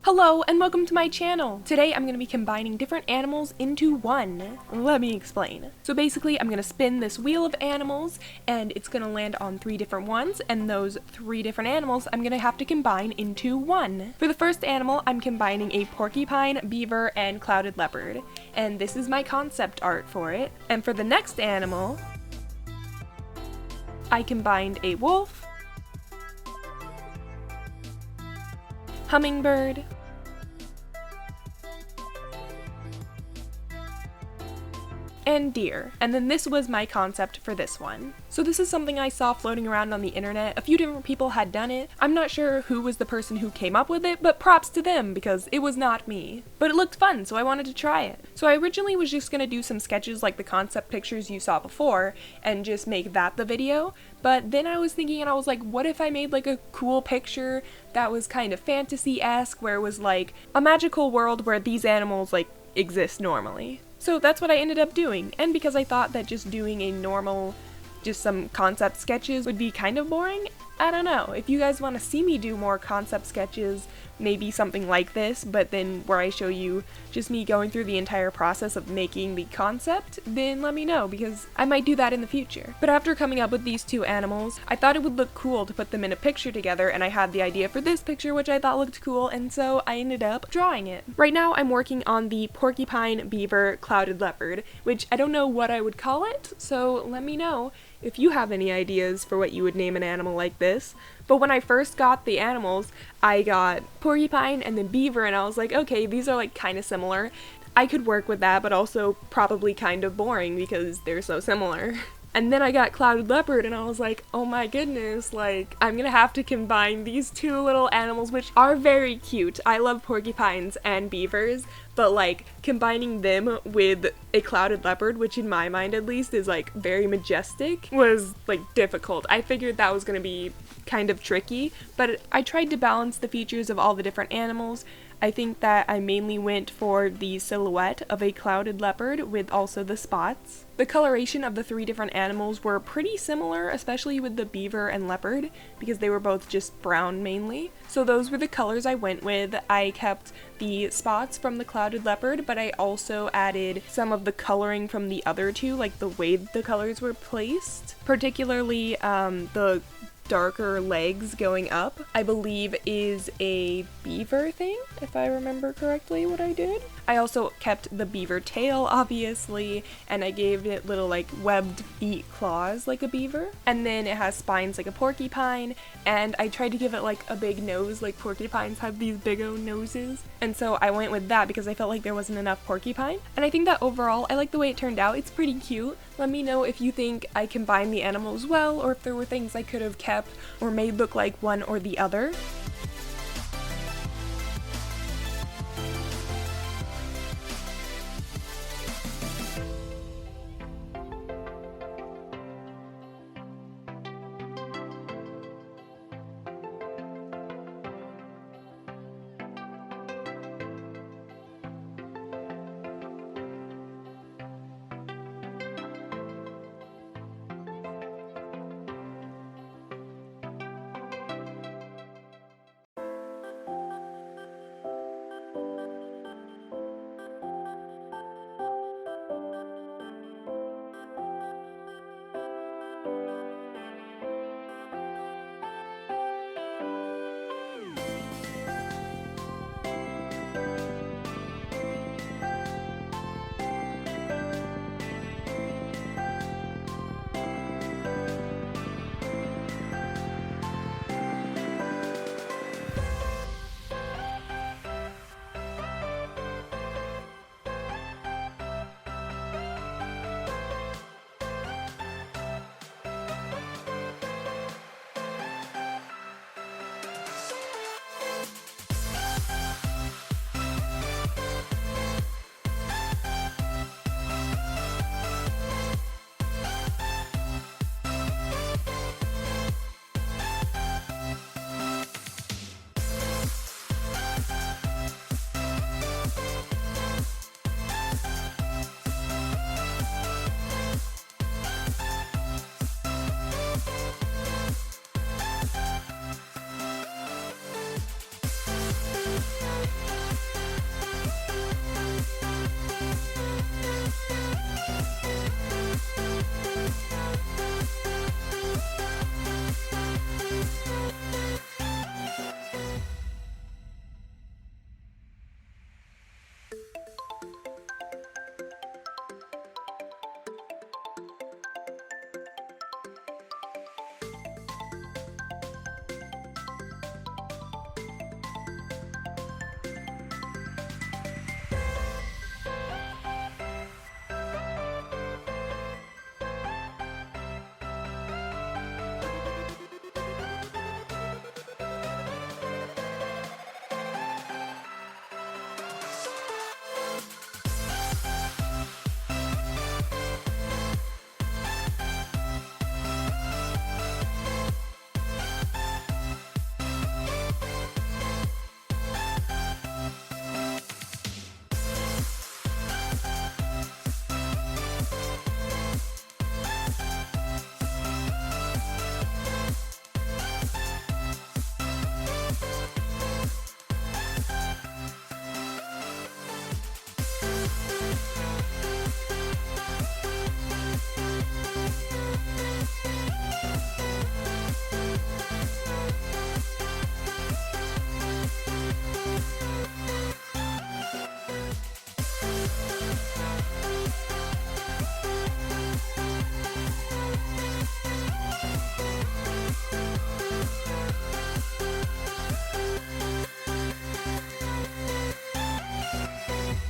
Hello and welcome to my channel! Today I'm going to be combining different animals into one. Let me explain. So basically I'm going to spin this wheel of animals and it's going to land on 3 different ones, and those 3 different animals I'm going to have to combine into one. For the first animal I'm combining a porcupine, beaver, and clouded leopard, and this is my concept art for it. And for the next animal I combined a wolf, hummingbird, and deer. And then this was my concept for this one. So this is something I saw floating around on the internet. A few different people had done it. I'm not sure who was the person who came up with it, but props to them because it was not me. But it looked fun, so I wanted to try it. So I originally was just gonna do some sketches like the concept pictures you saw before and just make that the video. But then I was thinking and I was like, what if I made like a cool picture that was kind of fantasy-esque, where it was like a magical world where these animals like exist normally. So that's what I ended up doing, and because I thought that just doing a normal, just some concept sketches would be kind of boring, I don't know. If you guys want to see me do more concept sketches, maybe something like this, but then where I show you just me going through the entire process of making the concept, then let me know, because I might do that in the future. But after coming up with these 2 animals, I thought it would look cool to put them in a picture together, and I had the idea for this picture which I thought looked cool, and so I ended up drawing it. Right now I'm working on the porcupine, beaver, clouded leopard, which I don't know what I would call it, so let me know if you have any ideas for what you would name an animal like this. But when I first got the animals, I got porcupine and then beaver, and I was like, okay, these are like kind of similar. I could work with that, but also probably kind of boring because they're so similar. And then I got clouded leopard and I was like, oh my goodness, like, I'm gonna have to combine these 2 little animals, which are very cute. I love porcupines and beavers, but like, combining them with a clouded leopard, which in my mind at least is like very majestic, was like difficult. I figured that was gonna be kind of tricky, but I tried to balance the features of all the different animals. I think that I mainly went for the silhouette of a clouded leopard with also the spots. The coloration of the 3 different animals were pretty similar, especially with the beaver and leopard, because they were both just brown mainly. So those were the colors I went with. I kept the spots from the clouded leopard, but I also added some of the coloring from the other 2, like the way the colors were placed. Particularly the darker legs going up, I believe is a beaver thing, if I remember correctly what I did. I also kept the beaver tail, obviously, and I gave it little like webbed feet claws like a beaver. And then it has spines like a porcupine, and I tried to give it like a big nose, like porcupines have these big old noses. And so I went with that because I felt like there wasn't enough porcupine. And I think that overall, I like the way it turned out. It's pretty cute. Let me know if you think I combined the animals well, or if there were things I could have kept or made look like one or the other.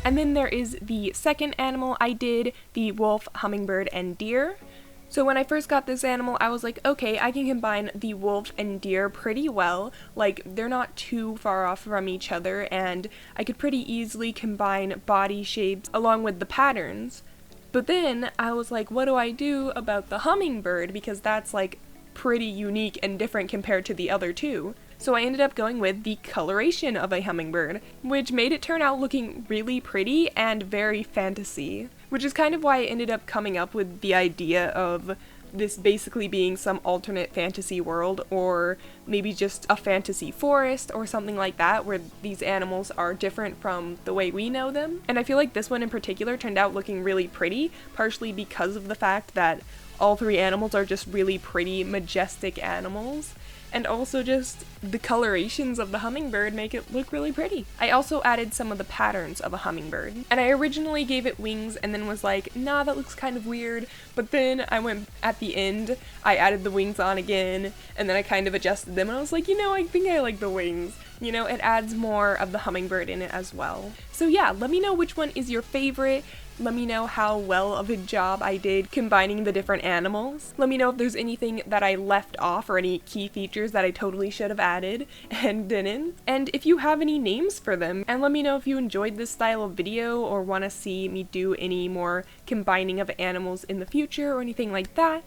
And then there is the second animal I did, the wolf, hummingbird, and deer. So when I first got this animal, I was like, okay, I can combine the wolf and deer pretty well. Like, they're not too far off from each other, and I could pretty easily combine body shapes along with the patterns. But then I was like, what do I do about the hummingbird? Because that's like pretty unique and different compared to the other two. So I ended up going with the coloration of a hummingbird, which made it turn out looking really pretty and very fantasy, which is kind of why I ended up coming up with the idea of this basically being some alternate fantasy world, or maybe just a fantasy forest or something like that, where these animals are different from the way we know them. And I feel like this one in particular turned out looking really pretty, partially because of the fact that all three animals are just really pretty, majestic animals. And also just the colorations of the hummingbird make it look really pretty. I also added some of the patterns of a hummingbird. And I originally gave it wings and then was like, nah, that looks kind of weird. But then I went at the end, I added the wings on again, and then I kind of adjusted them and I was like, I think I like the wings. It adds more of the hummingbird in it as well. So yeah, let me know which one is your favorite. Let me know how well of a job I did combining the different animals. Let me know if there's anything that I left off or any key features that I totally should have added and didn't. And if you have any names for them. And let me know if you enjoyed this style of video or want to see me do any more combining of animals in the future or anything like that.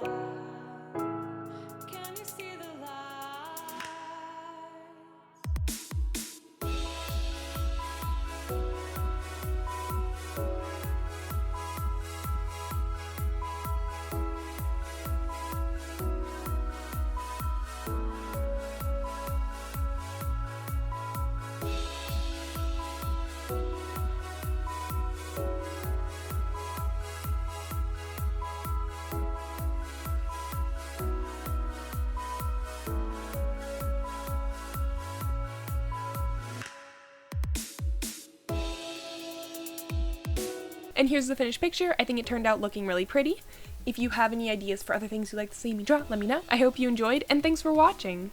Can you see the light? And here's the finished picture. I think it turned out looking really pretty. If you have any ideas for other things you'd like to see me draw, let me know. I hope you enjoyed, and thanks for watching!